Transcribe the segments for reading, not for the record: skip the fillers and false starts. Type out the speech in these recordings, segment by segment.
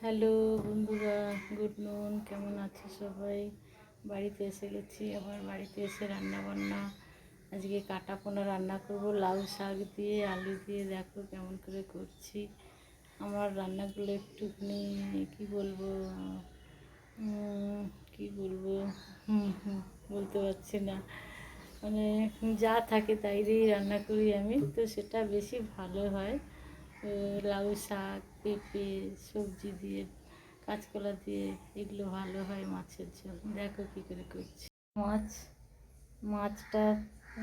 Hello বন্ধুরা, good নুন। কেমন আছো সবাই? বাড়িতে এসে গেছি। আবার বাড়িতে এসে রান্না বান্না, আজকে কাটা পোনা রান্না করব লাউ শাক দিয়ে, আলু দিয়ে। দেখো কেমন করে করছি। আমার রান্নাগুলো একটুখানি কি বলবো কি বলবো বলতে পারছি না। মানে যা থাকে তাই দিয়েই রান্না করি আমি, তো সেটা বেশি ভালো হয়। লাউ শাক, পেঁপে, সবজি দিয়ে, কাঁচকলা দিয়ে, এগুলো ভালো হয় মাছের ঝোল। দেখো কী করে করছি। মাছটা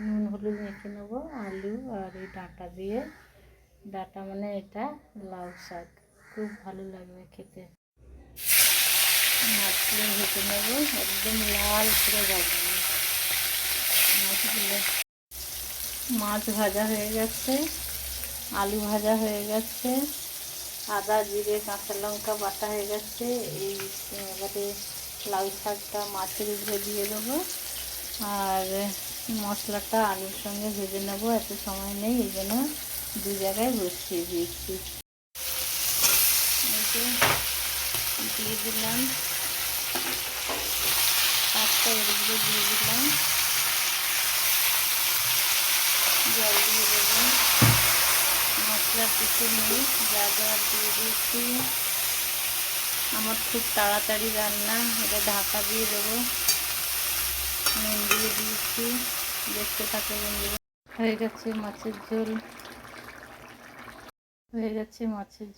নুন হলুদ মেখে নেবো, আলু আর এই ডাঁটা দিয়ে। ডাঁটা মানে এটা লাউ শাক, খুব ভালো লাগবে খেতে। মাছগুলো ভেজে নেবো, একদম লাল করে ভাজবো মাছগুলো। মাছ ভাজা হয়ে গেছে, আলু ভাজা হয়ে গেছে, আদা জিরে কাঁচা লঙ্কা বাটা হয়ে গেছে। এই এবারে লাউ শাকটা মাছের উপরে দিয়ে দেবো, আর মশলাটা আলুর সঙ্গে ভেজে নেবো। এত সময় নেই, এই জন্য দু জায়গায় বসিয়ে দিয়েছি। দিয়ে দিলাম শাকটা, এর উপরে দিয়ে দিলাম, জল দিয়ে দেবো। মশলা কিছু নেই, যা দেওয়ার দিয়ে দিয়েছি। আমার খুব তাড়াতাড়ি রান্না, এটা ঢাকা দিয়ে দেবো। নুন দিয়ে দিয়েছি, দেখতে থাকে বন্ধুরা। হয়ে গেছে মাছের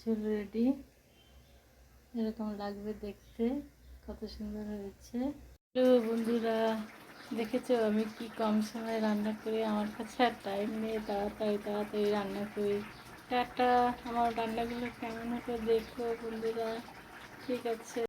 ঝোল, রেডি। এরকম লাগবে দেখতে, কত সুন্দর হয়েছে। হ্যালো বন্ধুরা, দেখেছো আমি কি কম সময়ে রান্না করি। আমার কাছে আর টাইম নেই, তাড়াতাড়ি রান্না করি। টাটা। আমার রান্নাগুলো কেমন হতো দেখো বন্ধুরা। ঠিক আছে।